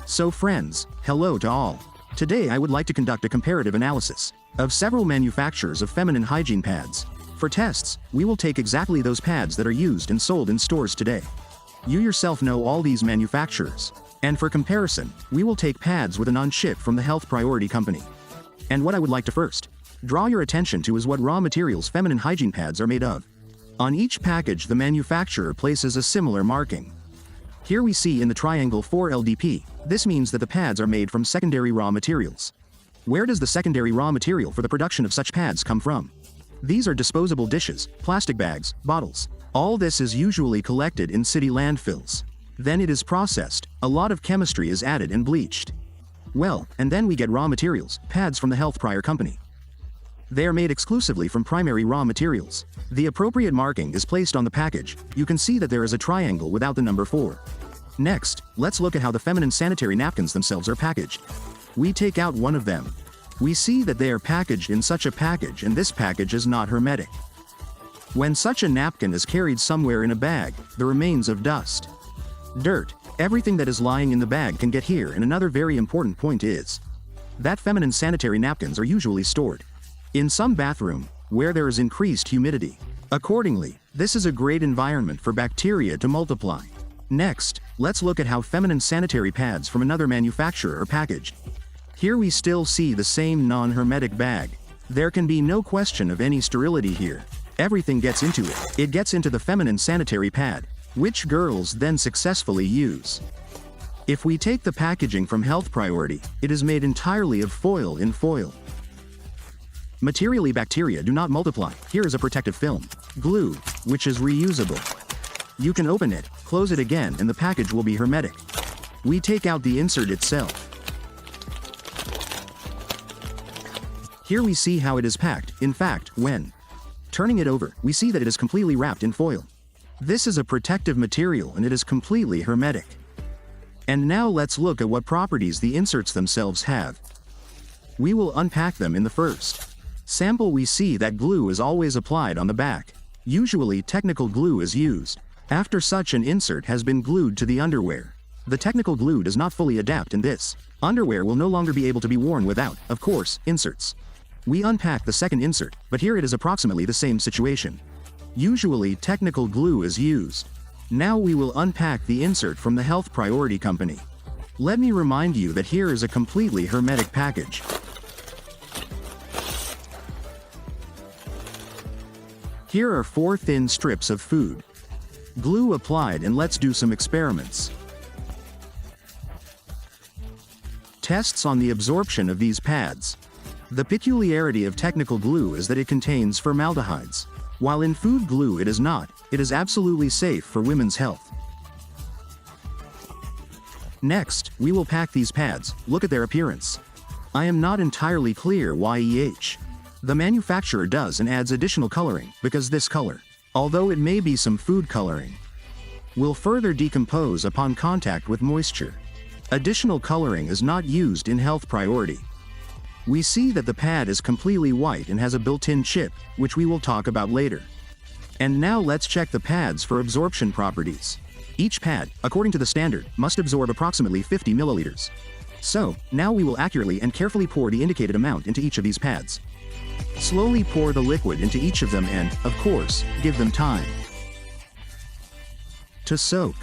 So friends, hello to all. Today I would like to conduct a comparative analysis of several manufacturers of feminine hygiene pads. For tests, we will take exactly those pads that are used and sold in stores today. You yourself know all these manufacturers. And for comparison, we will take pads with a non-chip from the Health Priority Company. And what I would like to first draw your attention to is what raw materials feminine hygiene pads are made of. On each package, the manufacturer places a similar marking. Here we see in the triangle 4LDP, this means that the pads are made from secondary raw materials. Where does the secondary raw material for the production of such pads come from? These are disposable dishes, plastic bags, bottles. All this is usually collected in city landfills. Then it is processed, a lot of chemistry is added and bleached. Well, and then we get raw materials, pads from the Health Prior Company. They are made exclusively from primary raw materials. The appropriate marking is placed on the package. You can see that there is a triangle without the number 4. Next, let's look at how the feminine sanitary napkins themselves are packaged. We take out one of them. We see that they are packaged in such a package, and this package is not hermetic. When such a napkin is carried somewhere in a bag, the remains of dust, dirt, everything that is lying in the bag can get here, and another very important point is that feminine sanitary napkins are usually stored in some bathroom, where there is increased humidity. Accordingly, this is a great environment for bacteria to multiply. Next, let's look at how feminine sanitary pads from another manufacturer are packaged. Here we still see the same non-hermetic bag. There can be no question of any sterility here. Everything gets into it. It gets into the feminine sanitary pad, which girls then successfully use. If we take the packaging from Health Priority, it is made entirely of foil in foil. Materially, bacteria do not multiply. Here is a protective film, glue, which is reusable. You can open it, close it again, and the package will be hermetic. We take out the insert itself. Here we see how it is packed. In fact, when turning it over, we see that it is completely wrapped in foil. This is a protective material and it is completely hermetic. And now let's look at what properties the inserts themselves have. We will unpack them in the first sample. We see that glue is always applied on the back. Usually technical glue is used after such an insert has been glued to the underwear. The technical glue does not fully adapt, and this underwear will no longer be able to be worn without, of course, inserts. We unpack the second insert, but here it is approximately the same situation. Usually technical glue is used. Now we will unpack the insert from the Health Priority Company. Let me remind you that here is a completely hermetic package. Here are 4 thin strips of food glue applied, and let's do some experiments. Tests on the absorption of these pads. The peculiarity of technical glue is that it contains formaldehydes. While in food glue it is not, it is absolutely safe for women's health. Next, we will pack these pads. Look at their appearance. I am not entirely clear why the manufacturer does and adds additional coloring, because this color, although it may be some food coloring, will further decompose upon contact with moisture. Additional coloring is not used in Health Priority. We see that the pad is completely white and has a built-in chip, which we will talk about later. And now let's check the pads for absorption properties. Each pad, according to the standard, must absorb approximately 50 milliliters. So, now we will accurately and carefully pour the indicated amount into each of these pads. Slowly pour the liquid into each of them and, of course, give them time to soak.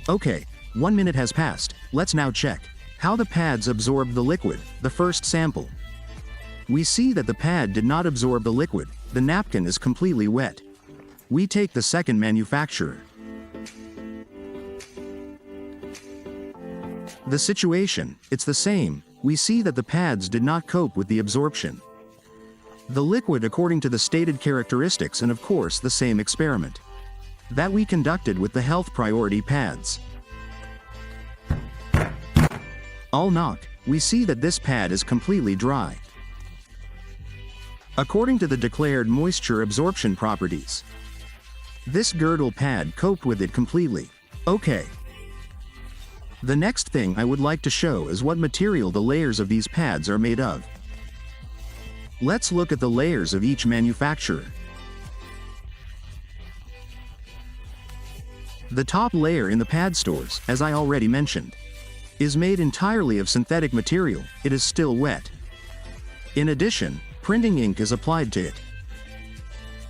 Okay, 1 minute has passed. Let's now check how the pads absorb the liquid. The first sample. We see that the pad did not absorb the liquid. The napkin is completely wet. We take the second manufacturer. The situation, it's the same. We see that the pads did not cope with the absorption. The liquid according to the stated characteristics, and of course the same experiment that we conducted with the Health Priority pads. All knock, we see that this pad is completely dry. According to the declared moisture absorption properties, this girdle pad coped with it completely. Okay. The next thing I would like to show is what material the layers of these pads are made of. Let's look at the layers of each manufacturer. The top layer in the pad stores, as I already mentioned, is made entirely of synthetic material. It is still wet. In addition, printing ink is applied to it.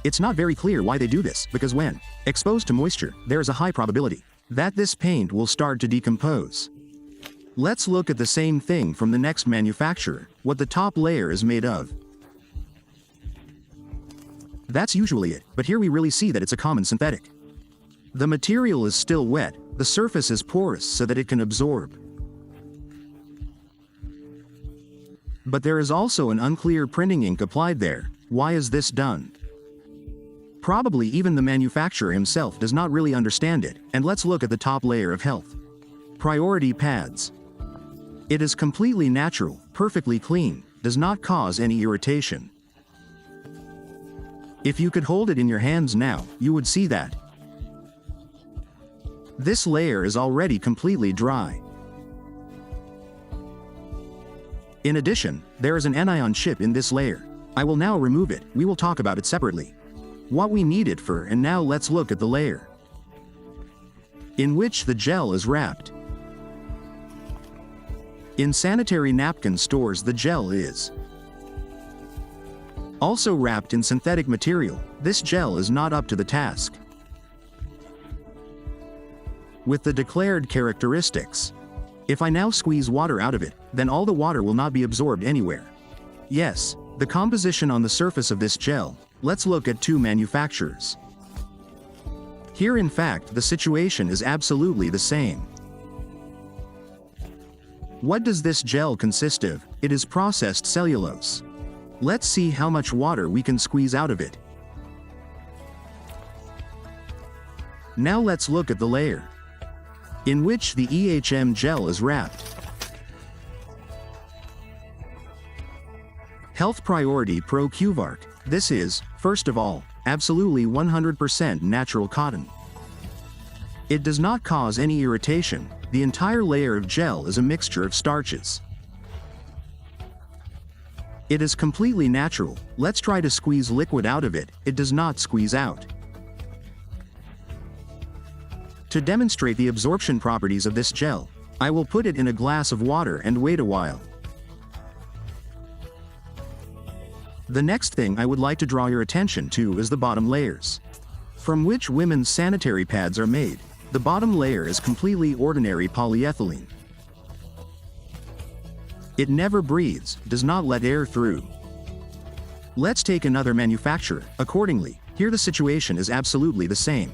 It's not very clear why they do this, because when exposed to moisture, there is a high probability that this paint will start to decompose. Let's look at the same thing from the next manufacturer, what the top layer is made of. That's usually it, but here we really see that it's a common synthetic. The material is still wet, the surface is porous so that it can absorb. But there is also an unclear printing ink applied there. Why is this done? Probably even the manufacturer himself does not really understand it, and let's look at the top layer of health priority pads. It is completely natural, perfectly clean, does not cause any irritation. If you could hold it in your hands now, you would see that this layer is already completely dry. In addition, there is an anion chip in this layer. I will now remove it, we will talk about it separately. What we need it for, and now let's look at the layer in which the gel is wrapped. In sanitary napkin stores, the gel is also wrapped in synthetic material. This gel is not up to the task with the declared characteristics. If I now squeeze water out of it, then all the water will not be absorbed anywhere. Yes, the composition on the surface of this gel. Let's look at two manufacturers. Here in fact the situation is absolutely the same. What does this gel consist of? It is processed cellulose. Let's see how much water we can squeeze out of it. Now let's look at the layer in which the EHM gel is wrapped. Health Priority Pro Qvark. This is, first of all, absolutely 100% natural cotton. It does not cause any irritation. The entire layer of gel is a mixture of starches. It is completely natural. Let's try to squeeze liquid out of it. It does not squeeze out. To demonstrate the absorption properties of this gel, I will put it in a glass of water and wait a while. The next thing I would like to draw your attention to is the bottom layers, from which women's sanitary pads are made. The bottom layer is completely ordinary polyethylene. It never breathes, does not let air through. Let's take another manufacturer. Accordingly, here the situation is absolutely the same.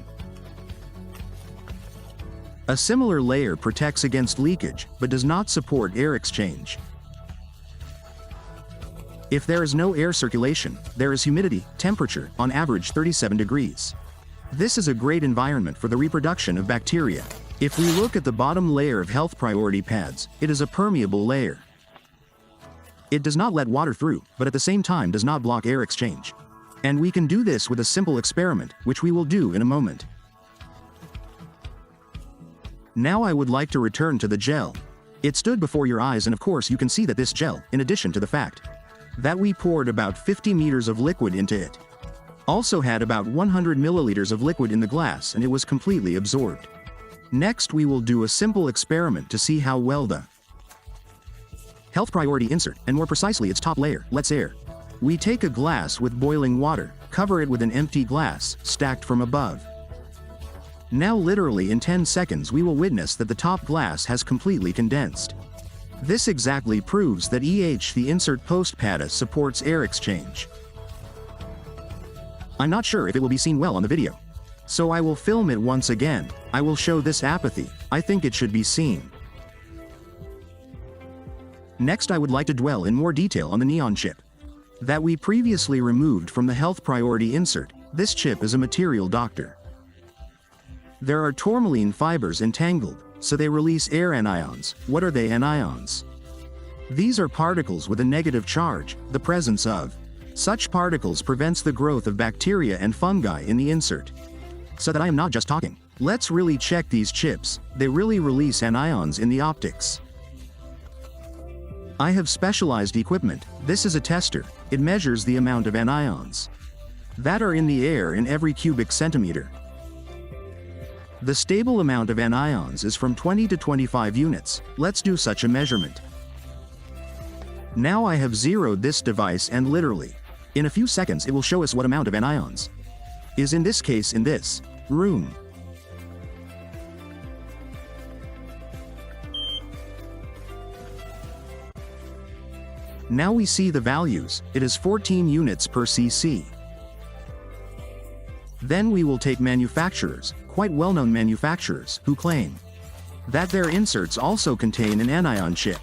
A similar layer protects against leakage, but does not support air exchange. If there is no air circulation, there is humidity, temperature, on average 37 degrees. This is a great environment for the reproduction of bacteria. If we look at the bottom layer of health priority pads, it is a permeable layer. It does not let water through, but at the same time does not block air exchange. And we can do this with a simple experiment, which we will do in a moment. Now I would like to return to the gel. It stood before your eyes, and of course you can see that this gel, in addition to the fact that we poured about 50 meters of liquid into it, also had about 100 milliliters of liquid in the glass, and it was completely absorbed. Next we will do a simple experiment to see how well the health priority insert, and more precisely its top layer, lets air. We take a glass with boiling water, cover it with an empty glass, stacked from above. Now literally in 10 seconds we will witness that the top glass has completely condensed. This exactly proves that the insert post PADA supports air exchange. I'm not sure if it will be seen well on the video, so I will film it once again. I will show this apathy. I think it should be seen. Next I would like to dwell in more detail on the neon chip that we previously removed from the health priority insert. This chip is a material doctor. There are tourmaline fibers entangled, so they release air anions. What are they anions? These are particles with a negative charge. The presence of such particles prevents the growth of bacteria and fungi in the insert. So that I am not just talking. Let's really check these chips. They really release anions in the optics. I have specialized equipment. This is a tester. It measures the amount of anions that are in the air in every cubic centimeter. The stable amount of anions is from 20 to 25 units. Let's do such a measurement. Now I have zeroed this device and literally, in a few seconds it will show us what amount of anions is in this case in this room. Now we see the values, it is 14 units per cc. Then we will take manufacturers, quite well-known manufacturers, who claim that their inserts also contain an anion chip.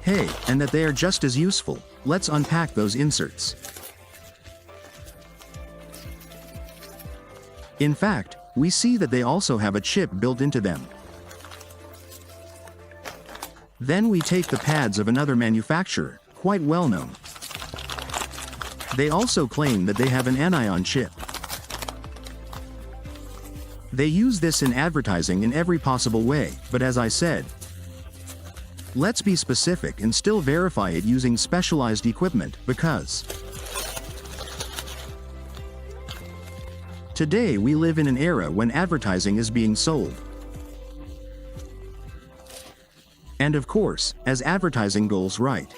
Hey, and that they are just as useful. Let's unpack those inserts. In fact, we see that they also have a chip built into them. Then we take the pads of another manufacturer, quite well known. They also claim that they have an anion chip. They use this in advertising in every possible way, but as I said, let's be specific and still verify it using specialized equipment, because today we live in an era when advertising is being sold. And of course, as advertising goes right,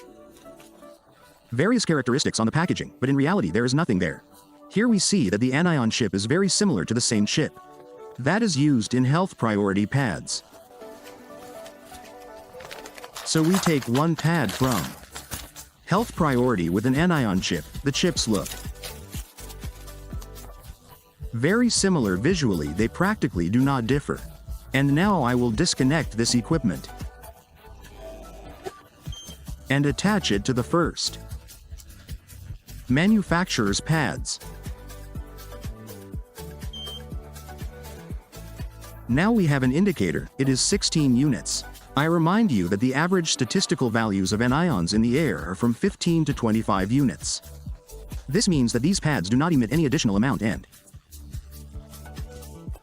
various characteristics on the packaging, but in reality there is nothing there. Here we see that the anion chip is very similar to the same chip that is used in health priority pads. So we take one pad from health priority with an anion chip. The chips look very similar visually, they practically do not differ. And now I will disconnect this equipment and attach it to the first manufacturer's pads. Now we have an indicator, it is 16 units. I remind you that the average statistical values of anions in the air are from 15 to 25 units. This means that these pads do not emit any additional amount and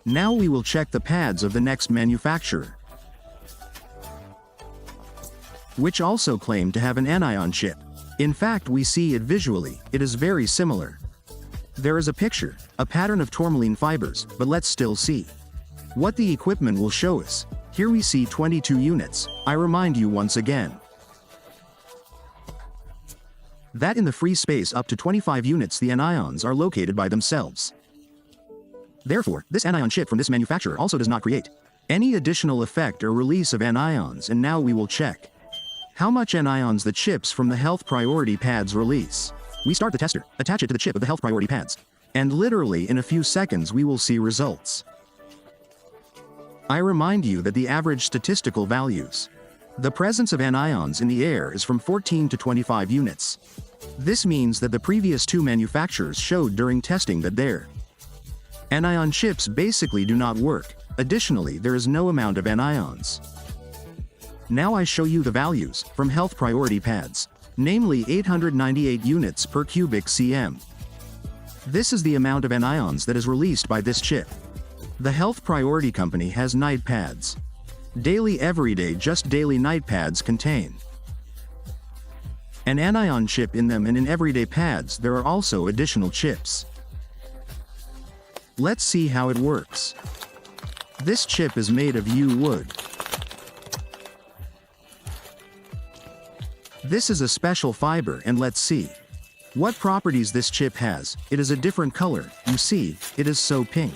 now we will check the pads of the next manufacturer, which also claim to have an anion chip. In fact, we see it visually, it is very similar. There is a picture, a pattern of tourmaline fibers, but let's still see what the equipment will show us. Here we see 22 units. I remind you once again that in the free space up to 25 units the anions are located by themselves. Therefore, this anion chip from this manufacturer also does not create any additional effect or release of anions, and now we will check how much anions the chips from the health priority pads release. We start the tester, attach it to the chip of the health priority pads, and literally in a few seconds we will see results. I remind you that the average statistical values, the presence of anions in the air is from 14 to 25 units. This means that the previous two manufacturers showed during testing that their anion chips basically do not work. Additionally, there is no amount of anions. Now I show you the values from health priority pads, namely 898 units per cubic cm. This is the amount of anions that is released by this chip. The health priority company has night pads. Daily everyday just daily night pads contain an anion chip in them, and in everyday pads there are also additional chips. Let's see how it works. This chip is made of yew wood. This is a special fiber, and let's see what properties this chip has. It is a different color, you see, it is so pink.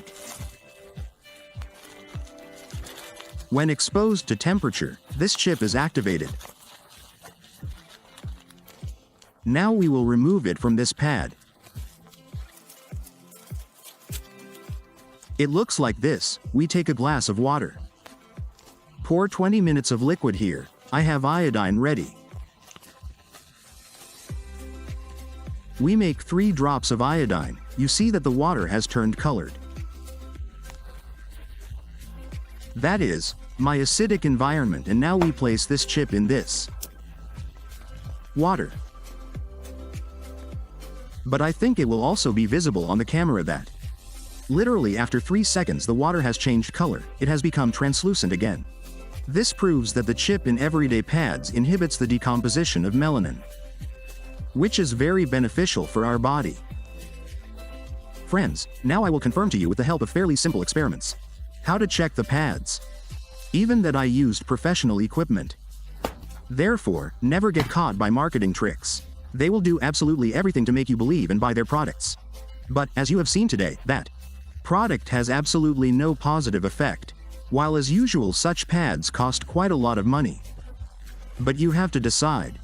When exposed to temperature, this chip is activated. Now we will remove it from this pad. It looks like this. We take a glass of water. Pour 20 minutes of liquid here. I have iodine ready. We make 3 drops of iodine. You see that the water has turned colored. That is my acidic environment, and now we place this chip in this water. But I think it will also be visible on the camera that literally after 3 seconds the water has changed color, it has become translucent again. This proves that the chip in everyday pads inhibits the decomposition of melanin, which is very beneficial for our body. Friends, now I will confirm to you with the help of fairly simple experiments How to check the pads. Even that I used professional equipment. Therefore, never get caught by marketing tricks. They will do absolutely everything to make you believe and buy their products. But, as you have seen today, that product has absolutely no positive effect. While as usual such pads cost quite a lot of money. But you have to decide,